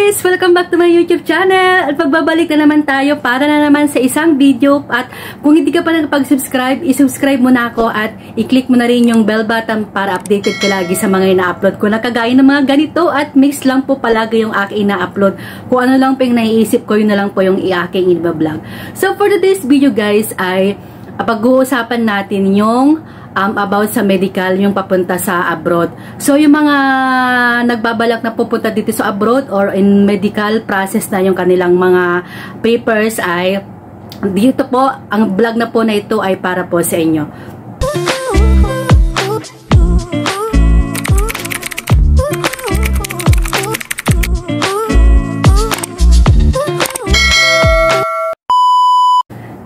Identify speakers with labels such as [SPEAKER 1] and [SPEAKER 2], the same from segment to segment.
[SPEAKER 1] guys! Welcome back to my YouTube channel! At pagbabalik na naman tayo para na naman sa isang video. At kung hindi ka pa nakapag-subscribe, isubscribe mo na ako at i-click mo na rin yung bell button para updated ka lagi sa mga ina-upload ko na kagaya ng mga ganito. At mix lang po palagi yung aking ina-upload. Kung ano lang po yung naiisip ko, yun na lang po yung i-aking i-vlog. So for today's video guys ay pag-uusapan natin yung about sa medical, yung papunta sa abroad. So, yung mga nagbabalak na pupunta dito sa abroad or in medical process na yung kanilang mga papers ay dito po, ang vlog na po na ito ay para po sa inyo.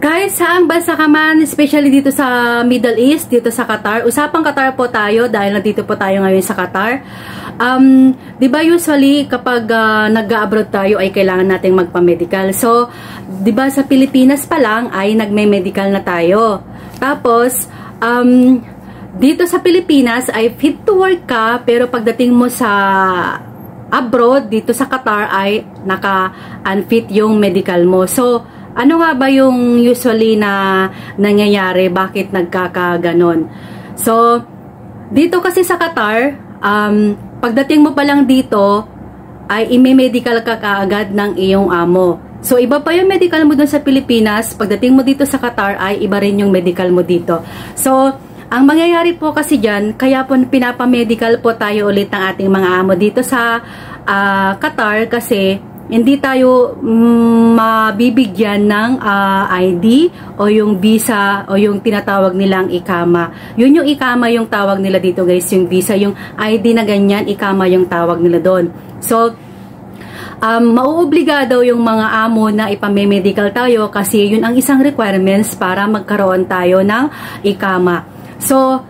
[SPEAKER 1] Kahit saang bansa ka man, especially dito sa Middle East, dito sa Qatar. Usapang Qatar po tayo dahil nandito po tayo ngayon sa Qatar. Di ba usually kapag nag-abroad tayo ay kailangan nating magpa-medical. So, di ba sa Pilipinas pa lang ay nagme-medical na tayo. Tapos, dito sa Pilipinas ay fit to work ka, pero pagdating mo sa abroad, dito sa Qatar ay naka-unfit yung medical mo. So, ano nga ba yung usually na nangyayari? Bakit nagkakaganon? So, dito kasi sa Qatar, pagdating mo pa lang dito, ay ime-medical ka kaagad ng iyong amo. So, iba pa yung medical mo dun sa Pilipinas. Pagdating mo dito sa Qatar, ay iba rin yung medical mo dito. So, ang mangyayari po kasi dyan, kaya po pinapamedical po tayo ulit ng ating mga amo dito sa Qatar kasi hindi tayo mabibigyan ng ID o yung visa o yung tinatawag nilang ikama. Yun yung ikama yung tawag nila dito guys, yung visa, yung ID na ganyan, ikama yung tawag nila doon. So, mauobliga daw yung mga amo na ipamemedical tayo kasi yun ang isang requirements para magkaroon tayo ng ikama. So,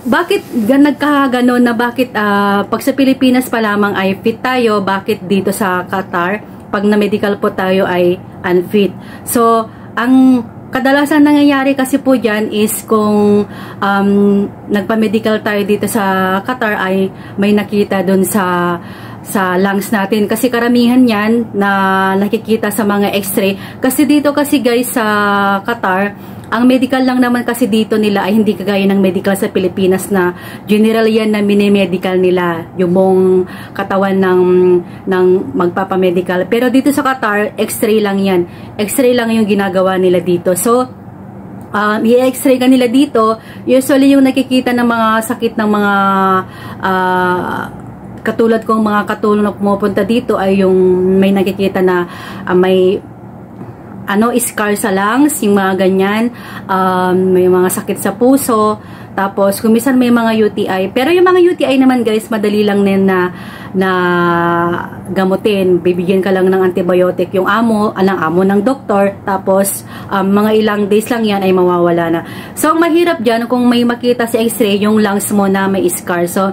[SPEAKER 1] bakit nagkakaganon na bakit pag sa Pilipinas pa lamang ay fit tayo, bakit dito sa Qatar pag na medical po tayo ay unfit? So, ang kadalasan nangyayari kasi po dyan is kung nagpa-medical tayo dito sa Qatar ay may nakita dun sa lungs natin. Kasi karamihan yan na nakikita sa mga x-ray. Kasi dito kasi guys sa Qatar, ang medical lang naman kasi dito nila ay hindi kagaya ng medical sa Pilipinas na general yan na mini-medical nila. Yung mong katawan ng magpapamedical. Pero dito sa Qatar, x-ray lang yan. X-ray lang yung ginagawa nila dito. So, i-x-ray ka nila dito. Usually yung nakikita ng mga sakit ng mga katulad kong mga katulong na pumupunta dito ay yung may nakikita na may scar sa lungs, yung mga ganyan, may mga sakit sa puso, tapos kumisan may mga UTI. Pero yung mga UTI naman guys, madali lang din na gamutin. Bibigyan ka lang ng antibiotic yung amo ng doktor, tapos mga ilang days lang yan ay mawawala na. So, ang mahirap dyan, kung may makita sa x-ray, yung lungs mo na may scar. So,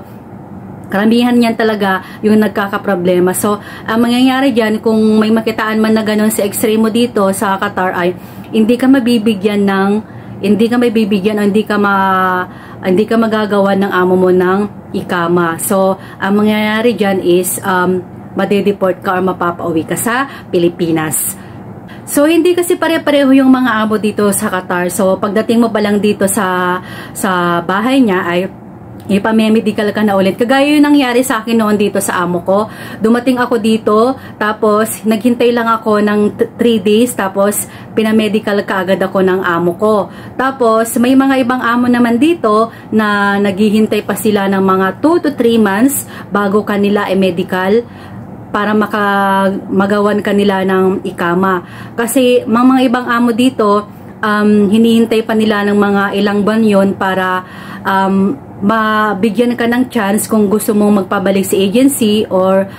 [SPEAKER 1] karamihan yan talaga yung nagkakaproblema. So, ang mangyayari dyan, kung may makitaan man na ganun sa x-ray mo dito sa Qatar ay hindi ka mabibigyan o hindi ka magagawa ng amo mo ng ikama. So, ang mangyayari dyan is madedeport ka or mapapauwi ka sa Pilipinas. So, hindi kasi pare-pareho yung mga amo dito sa Qatar. So, pagdating mo pa lang dito sa bahay niya ay ipamemedical ka na ulit. Kagaya yung nangyari sa akin noon dito sa amo ko. Dumating ako dito, tapos naghintay lang ako ng 3 days, tapos pinamedical ka agad ako ng amo ko. Tapos may mga ibang amo naman dito na naghihintay pa sila ng mga 2 to 3 months bago kanila i-medical para magawan kanila ng ikama. Kasi mga ibang amo dito, hinihintay pa nila ng mga ilang buwan yun para mabigyan ka ng chance kung gusto mong magpabalik sa agency or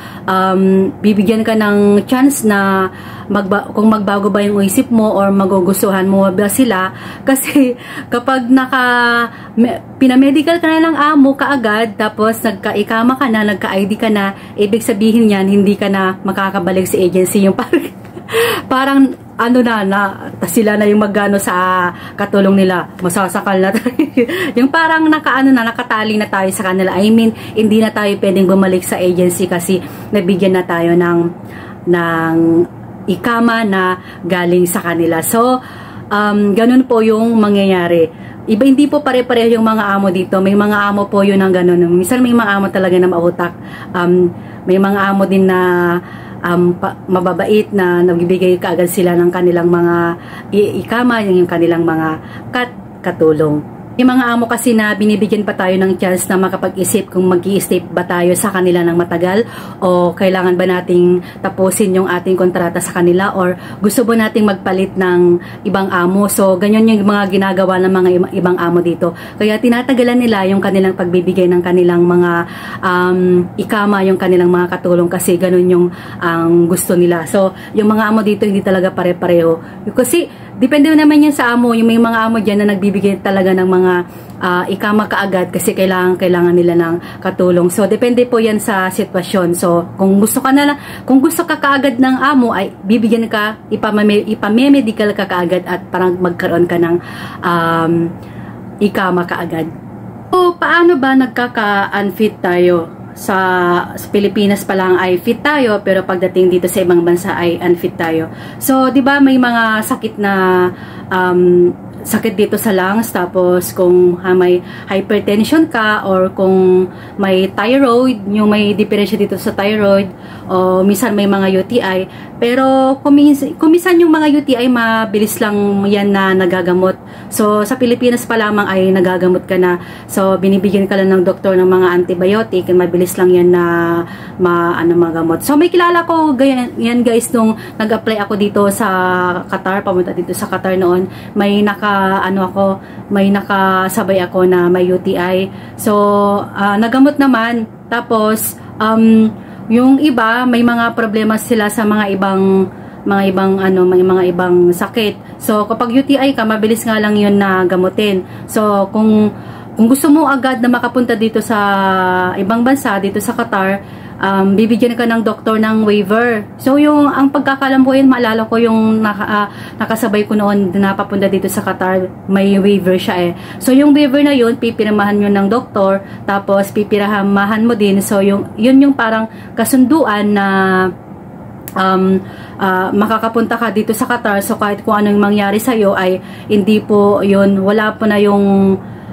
[SPEAKER 1] bibigyan ka ng chance na kung magbago ba yung isip mo or magugustuhan mo ba sila. Kasi kapag pinamedical ka na ng amo kaagad, tapos nagka-ikama ka na, nagka-ID ka na, ibig sabihin yan, hindi ka na makakabalik sa agency. Yung parang ano sila na yung magano sa katulong nila, masasakal na tayo. Yung parang nakatali na tayo sa kanila. I mean, hindi na tayo pwedeng bumalik sa agency kasi nabigyan na tayo ng ikama na galing sa kanila. So, ganun po yung mangyayari. Hindi po pare-pareho yung mga amo dito. May mga amo po yun ng ganun. Minsan may mga amo talaga na mautak. May mga amo din na mababait na nagbibigay kaagad sila ng kanilang mga ikama, yung kanilang mga katulong. Yung mga amo kasi na binibigyan pa tayo ng chance na makapag-isip kung mag-i-stay ba tayo sa kanila ng matagal o kailangan ba nating tapusin yung ating kontrata sa kanila or gusto ba nating magpalit ng ibang amo. So, ganyan yung mga ginagawa ng mga ibang amo dito. Kaya tinatagalan nila yung kanilang pagbibigay ng kanilang mga ikama, yung kanilang mga katulong kasi ganun yung gusto nila. So, yung mga amo dito hindi talaga pare-pareho. Kasi depende naman yan sa amo. Yung may mga amo dyan na nagbibigay talaga ng mga ikama kaagad kasi kailangan nila ng katulong. So, depende po yan sa sitwasyon. So, kung gusto ka kaagad ng amo, ay bibigyan ka, ipamemedical ka kaagad at parang magkaroon ka ng ikama kaagad. So, paano ba nagkaka-unfit tayo? Sa Pilipinas pa lang ay fit tayo, pero pagdating dito sa ibang bansa ay unfit tayo. So, 'di ba may mga sakit na sakit dito sa lungs, tapos kung may hypertension ka or kung may thyroid, yung may diferensya dito sa thyroid o minsan may mga UTI, pero kuminsan yung mga UTI mabilis lang yan na nagagamot. So sa Pilipinas pa lamang ay nagagamot ka na, so binibigyan ka lang ng doktor ng mga antibiotic, mabilis lang yan na magamot. So may kilala ko yan guys, nung nag-apply ako dito sa Qatar, pamunta dito sa Qatar noon, may nakasabay ako na may UTI. So, nagamot naman. Tapos, yung iba, may mga problema sila sa mga ibang sakit. So, kapag UTI ka, mabilis nga lang yun na gamutin. So, kung gusto mo agad na makapunta dito sa ibang bansa, dito sa Qatar, bibigyan ka ng doktor ng waiver. So, ang pagkakalam ko yun, maalala ko yung nakasabay ko noon na papunta dito sa Qatar, may waiver siya eh. So, yung waiver na yun, pipirmahan yun ng doktor, tapos pipirmahan mo din. So, yun yung parang kasunduan na makakapunta ka dito sa Qatar. So, kahit kung anong mangyari sa'yo ay hindi po yun,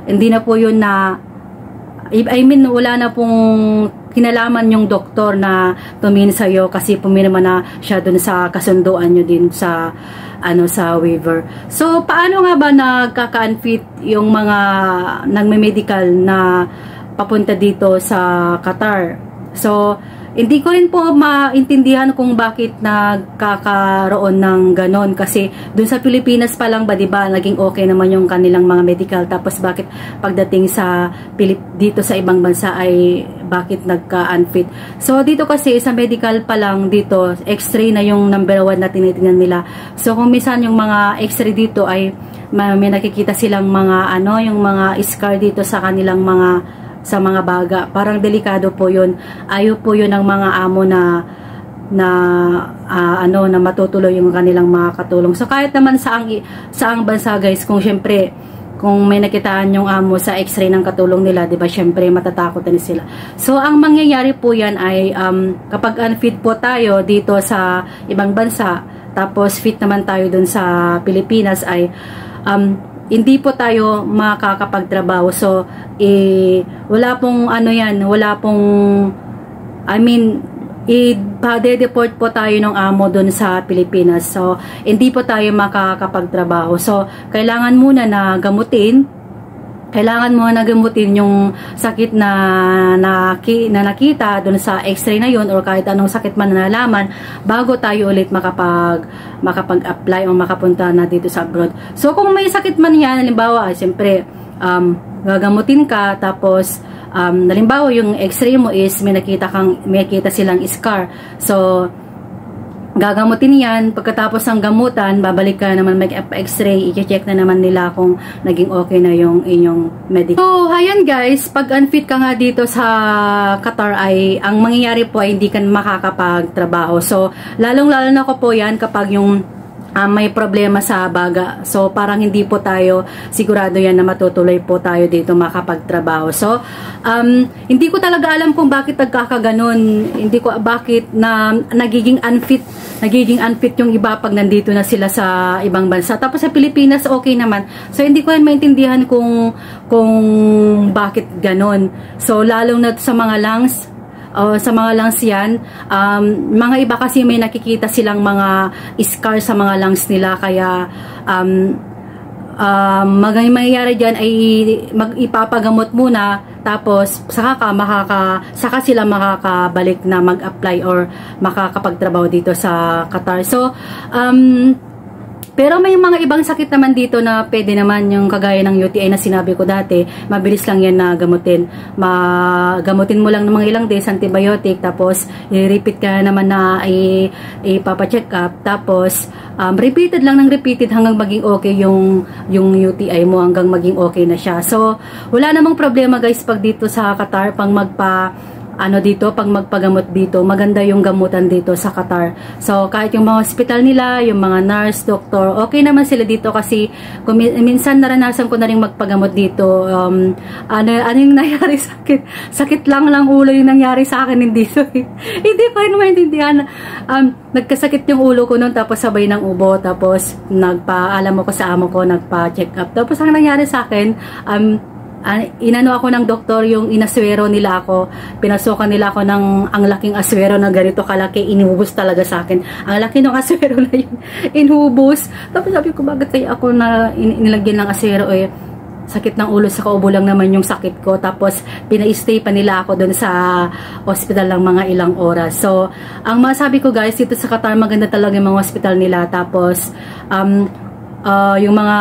[SPEAKER 1] hindi na po yun na, wala na pong kinalaman yung doktor na tumingin sa'yo kasi pumirma na siya dun sa kasunduan nyo din sa waiver. So, paano nga ba nagkaka-unfit yung mga nagme-medical na papunta dito sa Qatar? So, hindi ko rin po maintindihan kung bakit nagkakaroon ng ganon, kasi dun sa Pilipinas pa lang ba, diba, naging okay naman yung kanilang mga medical, tapos bakit pagdating sa dito sa ibang bansa ay bakit nagka-unfit? So dito kasi sa medical pa lang dito, x-ray na yung number 1 na tinitingnan nila. So kung minsan yung mga x-ray dito ay may nakikita silang mga yung mga scar dito sa kanilang mga baga, parang delikado po yun. Ayaw po yun ng mga amo na matutuloy yung kanilang mga katulong. So kahit naman saang bansa guys, kung syempre kung may nakitaan yung amo sa x-ray ng katulong nila, di ba, syempre matatakot na sila. So ang mangyayari po yan ay kapag unfit po tayo dito sa ibang bansa, tapos fit naman tayo dun sa Pilipinas, ay hindi po tayo makakapagtrabaho. So, wala pong i-deport po tayo ng amo doon sa Pilipinas. So, hindi po tayo makakapagtrabaho. So, kailangan muna na gamutin yung sakit na nakita doon sa x-ray na yun, or kahit anong sakit man na nalaman, bago tayo ulit makapag-apply o makapunta na dito sa abroad. So kung may sakit man yan, halimbawa, siyempre gagamutin ka, tapos halimbawa yung x-ray mo is may nakita silang scar. So gagamutin yan. Pagkatapos ng gamutan, babalik ka naman mag-x-ray, i-check na naman nila kung naging okay na yung inyong medical. So, ayan guys, pag unfit ka nga dito sa Qatar ay, ang mangyayari po ay hindi ka makakapagtrabaho. So, lalong-lalo na ko po yan kapag yung may problema sa baga. So, parang hindi po tayo sigurado yan na matutuloy po tayo dito makapagtrabaho. So, hindi ko talaga alam kung bakit nagkakaganon. Hindi ko bakit na nagiging unfit yung iba pag nandito na sila sa ibang bansa. Tapos sa Pilipinas, okay naman. So, hindi ko rin maintindihan kung bakit ganon. So, lalong na sa mga lungs, sa mga lungs yan, mga iba kasi may nakikita silang mga scar sa mga lungs nila, kaya mangyayari dyan ay ipapagamot muna, tapos saka sila makakabalik na mag-apply or makakapagtrabaho dito sa Qatar. So, pero may mga ibang sakit naman dito na pwede naman, yung kagaya ng UTI na sinabi ko dati, mabilis lang yan na gamutin. Gamutin mo lang ng mga ilang days, antibiotic, tapos i-repeat ka naman na ipapacheck up, tapos repeated lang ng repeated hanggang maging okay yung UTI mo, hanggang maging okay na siya. So, wala namang problema guys pag dito sa Qatar, pag magpagamot dito, maganda yung gamutan dito sa Qatar. So, kahit yung mga hospital nila, yung mga nurse, doktor, okay naman sila dito kasi minsan naranasan ko na rin magpagamot dito. Ano yung nangyari sa akin? Sakit lang ulo yung nangyari sa akin dito. Hindi ko rin maintindihan. Nagkasakit yung ulo ko noon, tapos sabay ng ubo, tapos alam mo ko sa amo ko, nagpa-check up. Tapos ang nangyari sa akin, inano ako ng doktor, yung inaswero nila ako, pinasukan nila ako ng ang laking aswero na ganito kalaki, inubos talaga sa akin. Ang laki ng aswero na yun, inubos. Tapos sabi ko, bakit kaya ako na inilagyan ng aswero, sakit ng ulo sa kaubo lang naman yung sakit ko. Tapos pina-stay pa nila ako doon sa hospital lang mga ilang oras. So, ang masabi ko guys, dito sa Qatar maganda talaga yung mga hospital nila. Tapos yung mga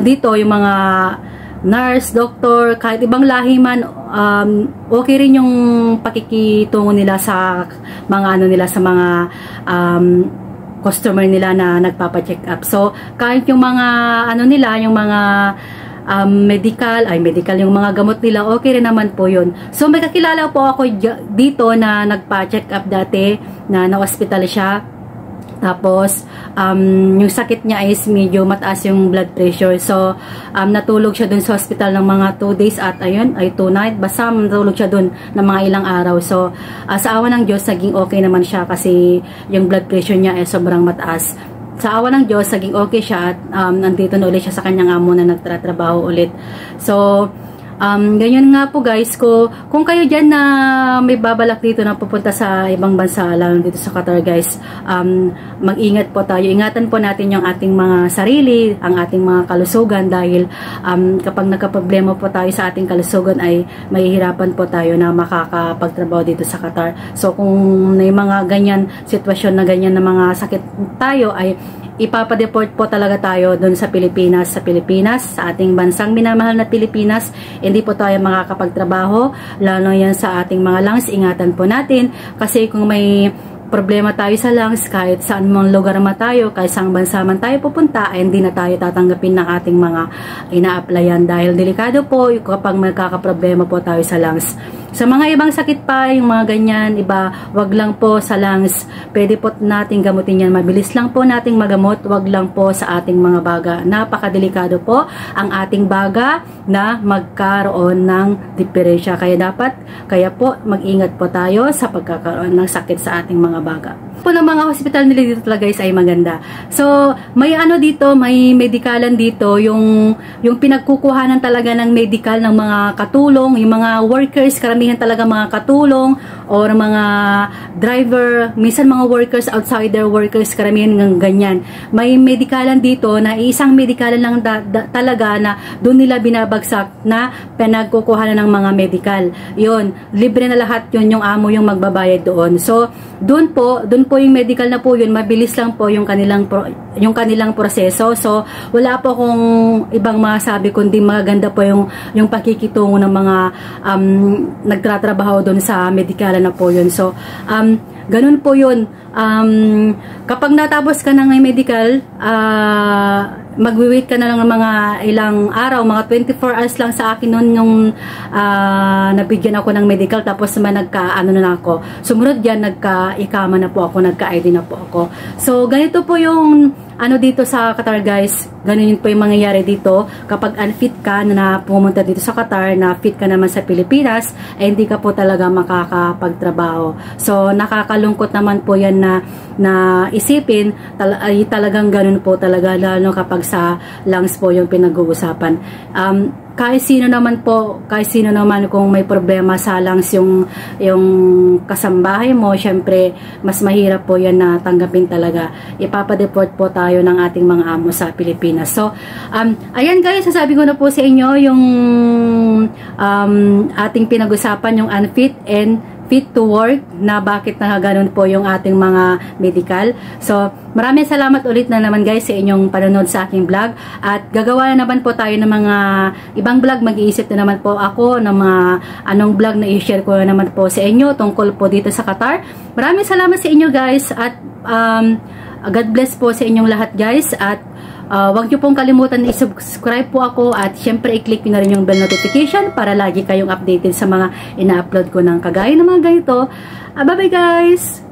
[SPEAKER 1] dito, yung mga nurse, doctor, kahit ibang lahi man, okay rin yung pakikitungo nila sa mga sa mga customer nila na nagpapa-check up. So, kahit yung mga nila, yung mga medical, yung mga gamot nila, okay rin naman po yun. So, may kakilala po ako dito na nagpa-check up dati, na na-hospital siya. Tapos, yung sakit niya is medyo mataas yung blood pressure. So, natulog siya dun sa hospital ng mga 2 days at 2 night. Basta natulog siya dun ng mga ilang araw. So, sa awa ng Diyos, naging okay naman siya kasi yung blood pressure niya ay sobrang mataas. Sa awa ng Diyos, naging okay siya at nandito na ulit siya sa kanyang amo na nagtatrabaho ulit. So, ganyan nga po guys, kung kayo dyan na may babalak dito na pupunta sa ibang bansa, lalo dito sa Qatar guys, mag-ingat po tayo. Ingatan po natin yung ating mga sarili, ang ating mga kalusugan, dahil kapag nagka-problema po tayo sa ating kalusugan ay mahihirapan po tayo na makakapagtrabaho dito sa Qatar. So kung may mga ganyan sitwasyon na ganyan na mga sakit tayo, ay ipapadeport po talaga tayo doon sa Pilipinas, sa ating bansang minamahal na Pilipinas. Hindi po tayo makakapagtrabaho, lalo yan sa ating mga lungs. Ingatan po natin, kasi kung may problema tayo sa lungs, kahit saan mang lugar man tayo, kahit saan bansa man tayo pupunta, ay hindi na tayo tatanggapin ng ating mga ina-applyan, dahil delikado po kapag magkakaproblema po tayo sa lungs. Sa mga ibang sakit pa, yung mga ganyan, wag lang po sa lungs. Pwede po natin gamutin yan. Mabilis lang po nating magamot, wag lang po sa ating mga baga. Napakadelikado po ang ating baga na magkaroon ng diferensya. Kaya po, mag-ingat po tayo sa pagkakaroon ng sakit sa ating mga baga. Po ng mga hospital nila dito talaga guys ay maganda. So, may dito, may medikalan dito, yung pinagkukuhanan talaga ng medical ng mga katulong, yung mga workers, karamihan talaga mga katulong or mga driver, minsan mga workers, outsider workers, karamihan ng ganyan. May medikalan dito na isang medikalan lang talaga na doon nila binabagsak na pinagkukuhanan ng mga medical. Yun, libre na lahat yun, yung amo yung magbabayad doon. So, doon po yung medical na po yun, mabilis lang po yung kanilang proseso. So, wala po kung ibang masabi, kundi maganda po yung pakikitungo ng mga nagtatrabaho doon sa medikalan na po yun. So, ganun po yun. Kapag natapos ka ng medical, magwi-wait ka na lang ng mga ilang araw, mga 24 hours lang sa akin noon yung nabigyan ako ng medical, tapos naman nagka-ano na ako. Sumunod yan, nagka-ikama na po ako, nagka-ID na po ako. So, ganito po yung dito sa Qatar guys, ganun po yung mangyayari dito kapag unfit ka na pumunta dito sa Qatar, na fit ka naman sa Pilipinas, ay hindi ka po talaga makakapagtrabaho. So nakakalungkot naman po yan na isipin, ay talagang ganun po talaga, lalo kapag sa lungs po yung pinag-uusapan. Kahit sino naman kung may problema sa lungs yung kasambahay mo, syempre mas mahirap po yan na tanggapin talaga. Ipapadeport po tayo ng ating mga amo sa Pilipinas. So, ayan guys, sasabi ko na po sa inyo yung ating pinag-usapan, yung unfit and fit to work, na bakit nakaganon po yung ating mga medical. So, maraming salamat ulit na naman guys sa inyong panonood sa aking vlog, at gagawa na naman po tayo ng mga ibang vlog. Mag-iisip na naman po ako ng mga anong vlog na i-share ko na naman po sa inyo tungkol po dito sa Qatar. Maraming salamat sa inyo guys, at God bless po sa inyong lahat guys, at huwag niyo pong kalimutan na i-subscribe po ako, at syempre i-click niyo na rin yung bell notification para lagi kayong updated sa mga ina-upload ko ng kagaya ng mga ganito. Bye bye guys!